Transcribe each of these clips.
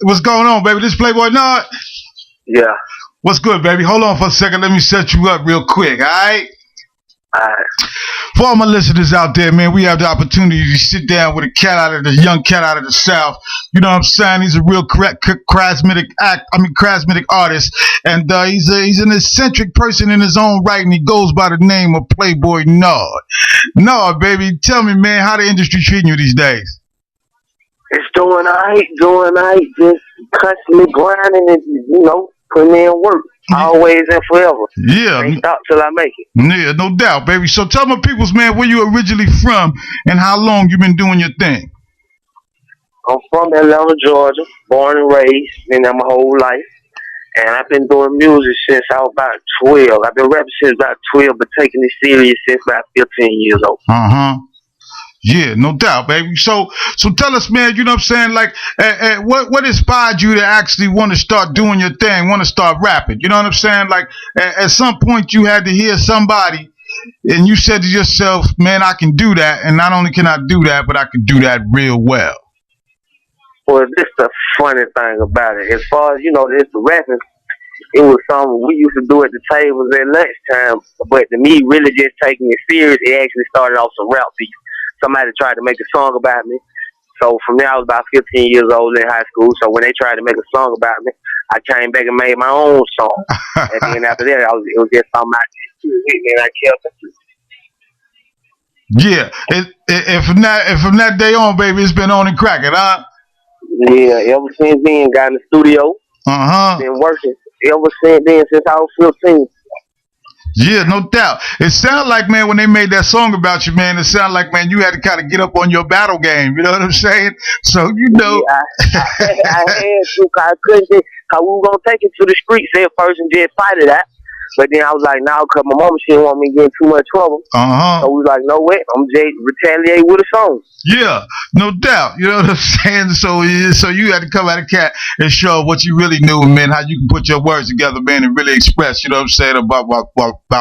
What's going on, baby? This Playboy Nard? Yeah. What's good, baby? Hold on for a second. Let me set you up real quick, all right? All right. For all my listeners out there, man, we have the opportunity to sit down with a young cat out of the South. You know what I'm saying? He's a real charismatic artist, and he's an eccentric person in his own right, and he goes by the name of Playboy Nard. Nard, baby, tell me, man, how the industry treating you these days? It's doing all right, just constantly grinding and, putting in work. Always and forever. Yeah. Ain't stop till I make it. Yeah, no doubt, baby. So tell my peoples, man, where you originally from and how long you been doing your thing. I'm from Atlanta, Georgia, born and raised, been there my whole life. And I've been doing music since I was about 12. I've been rapping since about 12, but taking it serious since about 15 years old. Yeah, no doubt, baby. So tell us, man, you know what I'm saying? Like, what inspired you to actually want to start doing your thing, want to start rapping? You know what I'm saying? Like, at some point you had to hear somebody and you said to yourself, man, I can do that. And not only can I do that, but I can do that real well. Well, this is the funny thing about it. As far as, this rapping, it was something we used to do at the tables at lunchtime. But to me, really just taking it serious, it actually started off some rap beats. Somebody tried to make a song about me. So from there, I was about 15 years old in high school. So when they tried to make a song about me, I came back and made my own song. And then after that, it was just something I did, and I kept it. Yeah. And from that day on, baby, it's been on and cracking, huh? Yeah, ever since then, got in the studio. Been working ever since then, since I was 15. Yeah, no doubt. It sounded like, man, when they made that song about you, man, it sounded like, man, you had to kind of get up on your battle game. You know what I'm saying? So, Yeah, I had to, because I couldn't, because we were going to take it to the streets at first and just fight it out. But then I was like, no, because my mama, she didn't want me getting too much trouble. So we was like, no way, I'm just retaliate with a song. Yeah, no doubt. You know what I'm saying? So you had to come out of cat and show what you really knew, man, how you can put your words together, man, and really express, you know what I'm saying, about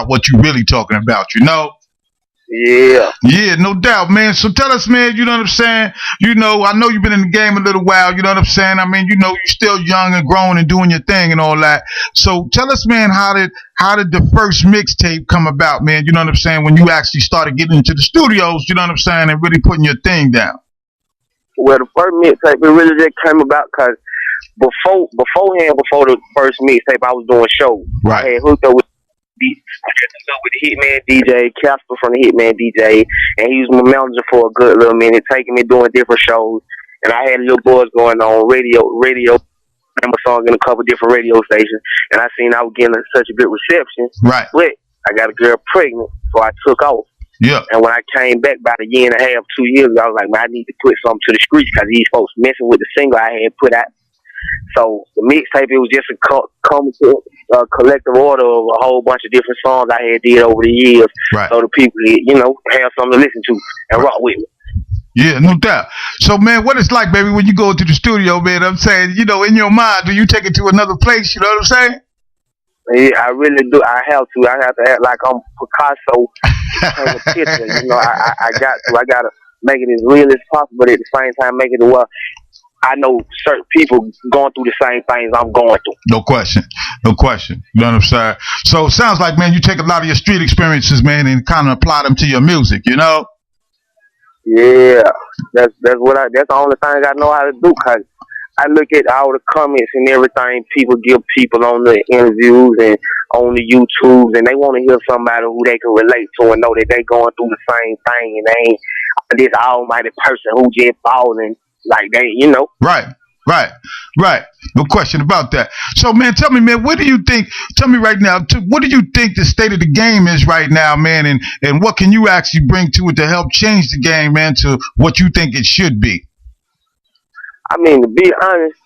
what you really talking about, you know? Yeah. Yeah, no doubt, man. So tell us, man, you know what I'm saying? I know you've been in the game a little while, you know what I'm saying? I mean, you're still young and growing and doing your thing and all that. So tell us, man, how did the first mixtape come about, man? You know what I'm saying? When you actually started getting into the studios, you know what I'm saying, and really putting your thing down. Well, the first mixtape, it really just came about because before the first mixtape, I was doing shows. Right. I had hooked up with the Hitman DJ, Casper from the Hitman DJ, and he was my manager for a good little minute, taking me doing different shows. And I had little boys going on radio, my song in a couple different radio stations, and I seen I was getting such a good reception. Right. But I got a girl pregnant, so I took off. Yeah. And when I came back about a year and a half, 2 years ago, I was like, man, I need to put something to the streets because these folks messing with the single I had put out. So the mixtape, it was just a collective order of a whole bunch of different songs I had did over the years. Right. So the people, have something to listen to and rock with me. Yeah, no doubt. So, man, what it's like, baby, when you go into the studio, man, I'm saying, in your mind, do you take it to another place? You know what I'm saying? Yeah, I really do. I have to. I have to act like I'm Picasso paint a picture. I got to make it as real as possible, but at the same time, make it well. I know certain people going through the same things I'm going through. No question. You know what I'm saying? So it sounds like, man, you take a lot of your street experiences, man, and kind of apply them to your music, you know? Yeah, that's the only thing I know how to do, because I look at all the comments and everything people give people on the interviews and on the YouTubes, and they want to hear somebody who they can relate to and know that they going through the same thing, and they ain't this almighty person who just falling like they, Right. No question about that. So, man, tell me, man, tell me right now, what do you think the state of the game is right now, man, and what can you actually bring to it to help change the game, man, to what you think it should be? I mean, to be honest,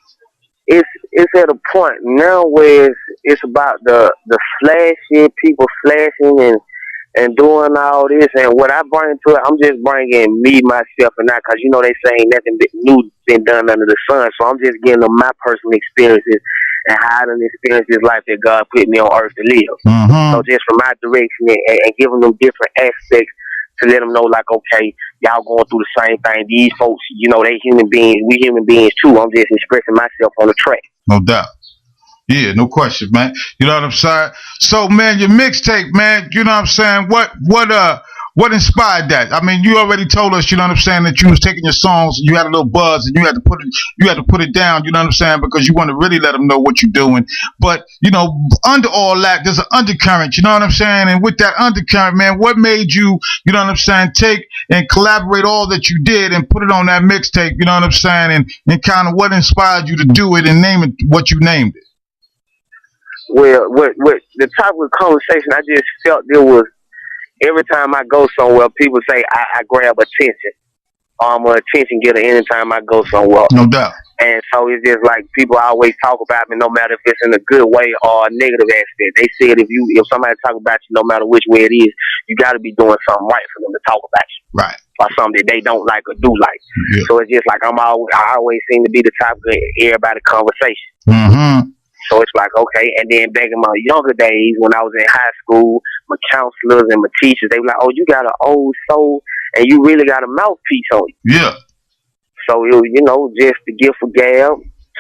it's at a point now where it's about the flashing, people flashing and doing all this, and what I bring to it, I'm just bringing me, myself, and that, because they say ain't nothing new been done under the sun, so I'm just getting them my personal experiences and how I done experienced this life that God put me on earth to live. So just from my direction and giving them different aspects to let them know, like, okay, y'all going through the same thing. These folks, you know, they human beings. We human beings too. I'm just expressing myself on the track. No doubt. Yeah, no question, man. You know what I'm saying? So, man, your mixtape, man, you know what I'm saying? What inspired that? I mean, you already told us, you know what I'm saying, that you was taking your songs, you had a little buzz, and you had to put it down, you know what I'm saying, because you want to really let them know what you're doing. But, you know, under all that, there's an undercurrent, you know what I'm saying? And with that undercurrent, man, what made you, you know what I'm saying, take and collaborate all that you did and put it on that mixtape, you know what I'm saying, and kind of what inspired you to do it and name it what you named it? Well, what the type of conversation, I just felt there was, every time I go somewhere, people say I grab attention. I'm an attention getter anytime I go somewhere. No doubt. And so it's just like people always talk about me, no matter if it's in a good way or a negative aspect. They said if somebody talk about you, no matter which way it is, you got to be doing something right for them to talk about you. Right. Or something that they don't like or do like. Yeah. So it's just like I always seem to be the type of everybody conversation. Mm-hmm. So it's like, okay, and then back in my younger days when I was in high school, my counselors and my teachers, they were like, oh, you got an old soul and you really got a mouthpiece on you. Yeah. So, it was, you know, just the gift of gab,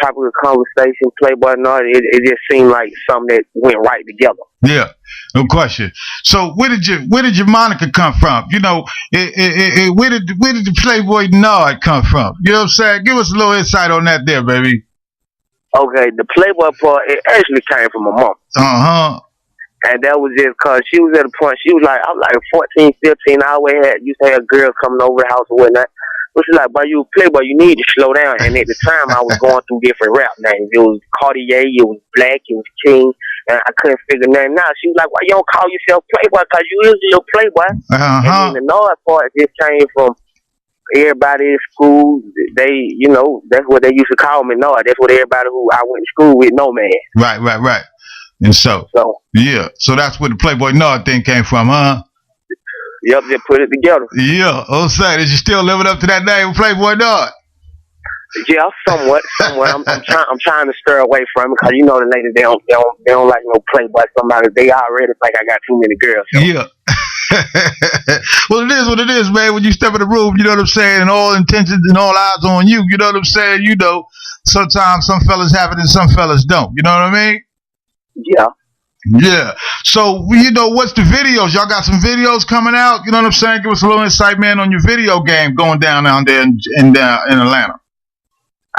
type of conversation, Playboy Nard, it just seemed like something that went right together. Yeah, no question. So where did your moniker come from? You know, where did the Playboy Nard come from? You know what I'm saying? Give us a little insight on that there, baby. Okay, the Playboy part, it actually came from my mom. Uh-huh. And that was just because she was at a point, she was like, I'm like 14, 15, I always used to have girls coming over the house and whatnot. But she's like, but you a Playboy, you need to slow down. And at the time, I was going through different rap names. It was Cartier, it was Black, it was King, and I couldn't figure nothing out. She was like, why you don't call yourself Playboy? Because you is your Playboy. Uh-huh. And then the Nard part just came from everybody in school. They, you know, that's what they used to call me, Nard. That's what everybody who I went to school with know, man. Right. And so yeah, so that's where the Playboy Nard thing came from, huh? Yep, just put it together. Yeah, oh, say, is you still living up to that name, Playboy Nard? Yeah, somewhat. I'm trying to stir away from it because you know the ladies they don't like no Playboy. Somebody they already think I got too many girls. So. Yeah. Well, it is what it is, man. When you step in the room, you know what I'm saying, and all intentions and all eyes on you. You know what I'm saying. You know, sometimes some fellas have it and some fellas don't. You know what I mean? Yeah. Yeah. So, you know, what's the videos? Y'all got some videos coming out? You know what I'm saying? Give us a little insight, man, on your video game going down there in Atlanta.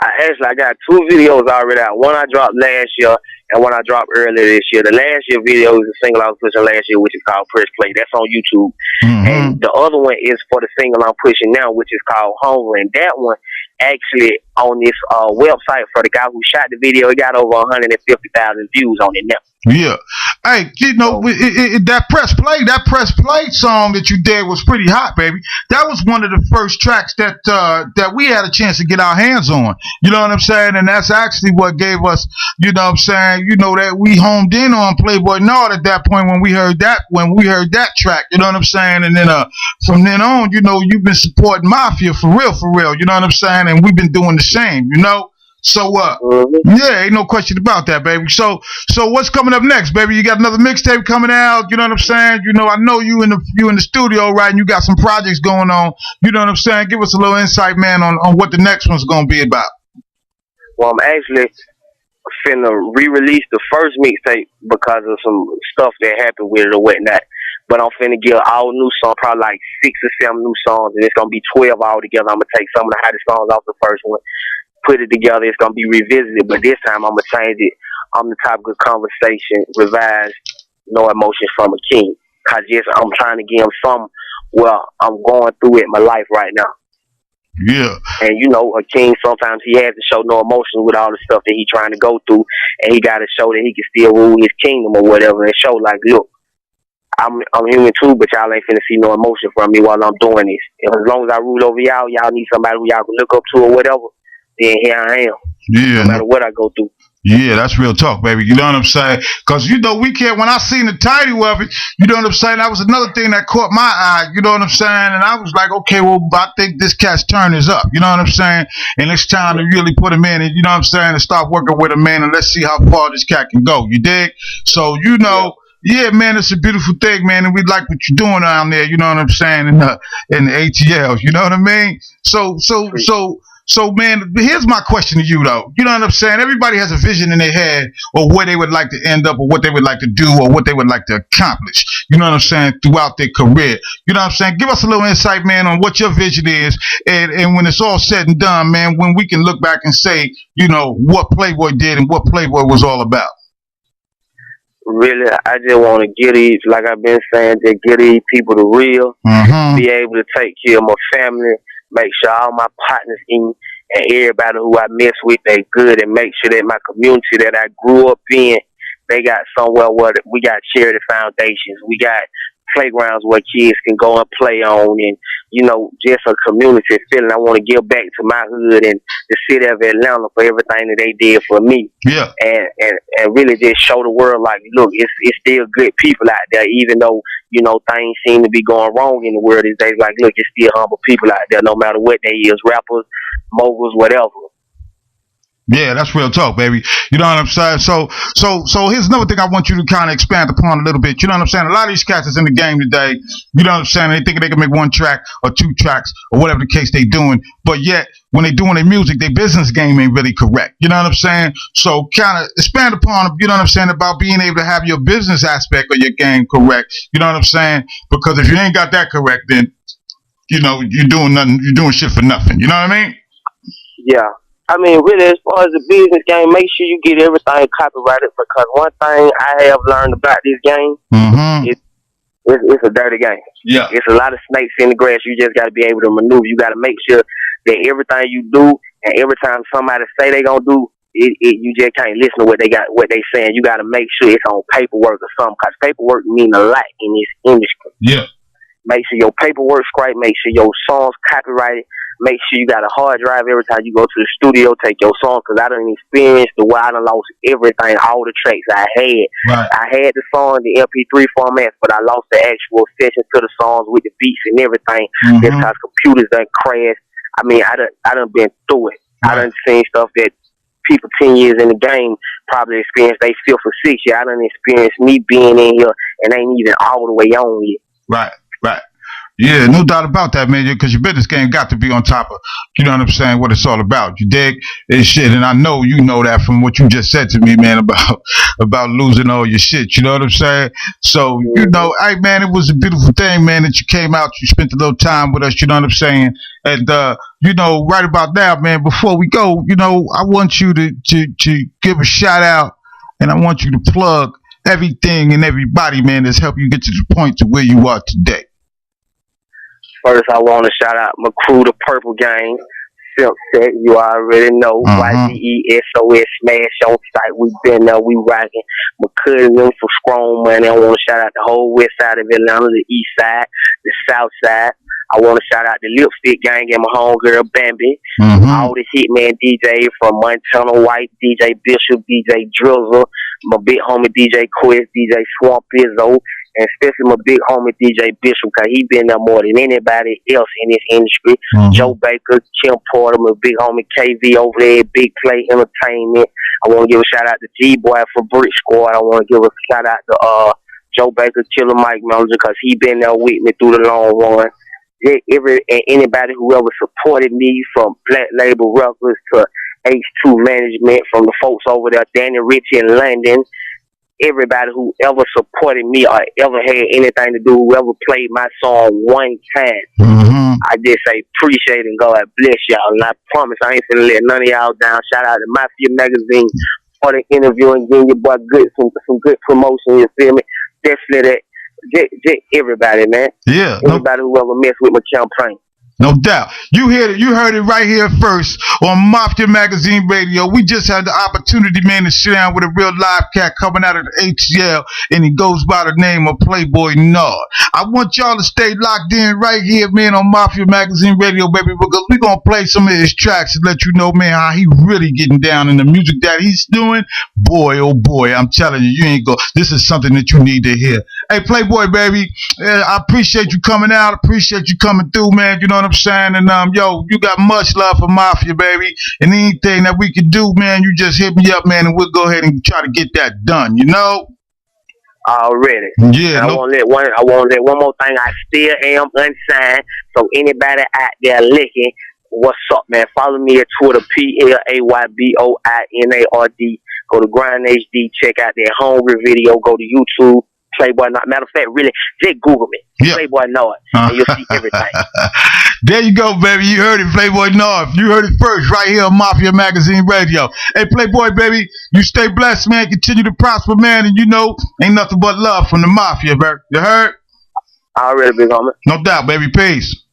I got 2 videos already out. One I dropped last year and one I dropped earlier this year. The last year video is a single I was pushing last year, which is called Press Play. That's on YouTube. Mm-hmm. And the other one is for the single I'm pushing now, which is called Hunger. And that one actually on this website for the guy who shot the video, it got over 150,000 views on it now. Yeah. Hey, you know, that press play song that you did was pretty hot, baby. That was one of the first tracks that we had a chance to get our hands on. You know what I'm saying? And that's actually what gave us, you know what I'm saying, you know, that we homed in on Playboy Nard at that point when we heard that track, you know what I'm saying? And then from then on, you know, you've been supporting Mafia for real, you know what I'm saying? And we've been doing the same, you know? So yeah, ain't no question about that, baby. So what's coming up next, baby? You got another mixtape coming out, you know what I'm saying? You know, I know you in the studio, right? And you got some projects going on. You know what I'm saying? Give us a little insight, man, on what the next one's gonna be about. Well, I'm actually finna re-release the first mixtape because of some stuff that happened with it or whatnot. But I'm finna get all new songs, probably like 6 or 7 new songs, and it's gonna be 12 all together. I'm gonna take some of the hottest songs off the first one, put it together. It's gonna be revisited, but this time I'm gonna change it. I'm the type of conversation, revised, no emotions from a king. I'm trying to give him some. Well, I'm going through it in my life right now. Yeah. And you know, a king sometimes he has to show no emotion with all the stuff that he's trying to go through, and he got to show that he can still rule his kingdom or whatever, and show like, look, I'm human too, but y'all ain't finna see no emotion from me while I'm doing this. And as long as I rule over y'all need somebody who y'all can look up to or whatever. Then here I am. Yeah. No matter what I go through. Yeah, that's real talk, baby. You know what I'm saying? Because, you know, we can't, when I seen the title of it, you know what I'm saying? That was another thing that caught my eye, you know what I'm saying? And I was like, okay, well, I think this cat's turn is up, you know what I'm saying? And it's time to really put him in, and you know what I'm saying, and start working with him, man, and let's see how far this cat can go. You dig? So, you know, Yeah, man, it's a beautiful thing, man, and we like what you're doing down there. You know what I'm saying? In the ATLs, you know what I mean? So, man, here's my question to you, though. You know what I'm saying? Everybody has a vision in their head or where they would like to end up or what they would like to do or what they would like to accomplish. You know what I'm saying? Throughout their career. You know what I'm saying? Give us a little insight, man, on what your vision is. And when it's all said and done, man, when we can look back and say, you know, what Playboy did and what Playboy was all about. Really, I just want to get these, like I've been saying, just get these people the real, be able to take care of my family, make sure all my partners and everybody who I mess with, they good, and make sure that my community that I grew up in, they got somewhere where we got charity foundations, we got playgrounds where kids can go and play on, and you know, just a community feeling. I want to give back to my hood and the city of Atlanta for everything that they did for me. Yeah, and really just show the world, like, look, it's still good people out there, even though, you know, things seem to be going wrong in the world these days. Like, look, it's still humble people out there, no matter what they is, rappers, moguls, whatever. Yeah, that's real talk, baby. You know what I'm saying? So here's another thing I want you to kind of expand upon a little bit. You know what I'm saying? A lot of these cats is in the game today. You know what I'm saying? They think they can make one track or two tracks or whatever the case they doing. But yet, when they doing their music, their business game ain't really correct. You know what I'm saying? So kind of expand upon, you know what I'm saying, about being able to have your business aspect of your game correct. You know what I'm saying? Because if you ain't got that correct, then, you know, you're doing nothing. You're doing shit for nothing. You know what I mean? Yeah. I mean, really, as far as the business game, make sure you get everything copyrighted, because one thing I have learned about this game is it's a dirty game. Yeah. It's a lot of snakes in the grass. You just got to be able to maneuver. You got to make sure that everything you do and every time somebody say they going to do, you just can't listen to what they saying. You got to make sure it's on paperwork or something, because paperwork mean a lot in this industry. Yeah. Make sure your paperwork's right. Make sure your song's copyrighted. Make sure you got a hard drive every time you go to the studio, take your song, because I done experienced the way I done lost everything, all the tracks I had. Right. I had the song in the MP3 format, but I lost the actual session to the songs with the beats and everything. That's how computers done crashed. I mean, I done been through it. Right. I done seen stuff that people 10 years in the game probably experienced. They feel for 6 years. I done experienced me being in here and ain't even all the way on yet. Right. Right. Yeah, no doubt about that, man, because your business game got to be on top of, you know what I'm saying, what it's all about. You dig? And shit, and I know you know that from what you just said to me, man, about losing all your shit, you know what I'm saying? So, you know, hey, man, it was a beautiful thing, man, that you came out, you spent a little time with us, you know what I'm saying? And, you know, right about now, man, before we go, you know, I want you to give a shout out, and I want you to plug everything and everybody, man, that's helped you get to the point to where you are today. First, I want to shout out my crew, the Purple Gang. Silk Set, you already know. YDESOS Smash on site. We been there, we rocking. My cousin them for Strong Money. I want to shout out the whole west side of Atlanta, the east side, the south side. I want to shout out the Lipstick Gang and my homegirl Bambi. All the Hitman DJ from Montana White, DJ Bishop, DJ Drizzle, my big homie DJ Quest, DJ Swamp Izzo, and especially my big homie DJ Bishop, because he been there more than anybody else in this industry. Joe Baker, Kim Porter, my big homie KV over there at Big Play Entertainment. I want to give a shout out to G-Boy for Brick Squad. I want to give a shout out to Joe Baker, Killer Mike Manager, because he been there with me through the long run. Anybody who ever supported me, from Black Label Records to H2 Management, from the folks over there, Danny Ritchie in London, everybody who ever supported me or ever had anything to do, whoever played my song one time, I just say appreciate and God bless y'all. And I promise I ain't finna let none of y'all down. Shout out to MAFIA Magazine for the interview and getting your boy some good promotion, you feel me? Definitely that. Just everybody, man. Yeah. Everybody who ever messed with my campaign. No doubt. You heard it right here first on Mafia Magazine Radio. We just had the opportunity, man, to sit down with a real live cat coming out of the ATL, and he goes by the name of Playboiii Nard. I want y'all to stay locked in right here, man, on Mafia Magazine Radio, baby, because we're going to play some of his tracks and let you know, man, how he really getting down in the music that he's doing. Boy, oh boy, I'm telling you, you ain't go. This is something that you need to hear. Hey, Playboy, baby, I appreciate you coming out. Appreciate you coming through, man. You know what I'm saying? And yo, you got much love for Mafia, baby. And anything that we can do, man, you just hit me up, man, and we'll go ahead and try to get that done, you know? already. Yeah, and I won't let one more thing. I still am unsigned. So anybody out there licking, what's up, man? Follow me at Twitter, PLAYBOINARD. Go to Grind HD, check out their hungry video. Go to YouTube, Playboy Nard. Matter of fact, really, just Google me, Playboy Nard, and you'll see everything. There you go, baby. You heard it, Playboy Nard. You heard it first right here on Mafia Magazine Radio. Hey, Playboy, baby, you stay blessed, man. Continue to prosper, man. And you know, ain't nothing but love from the Mafia, bro. You heard? Already, big homie. No doubt, baby. Peace.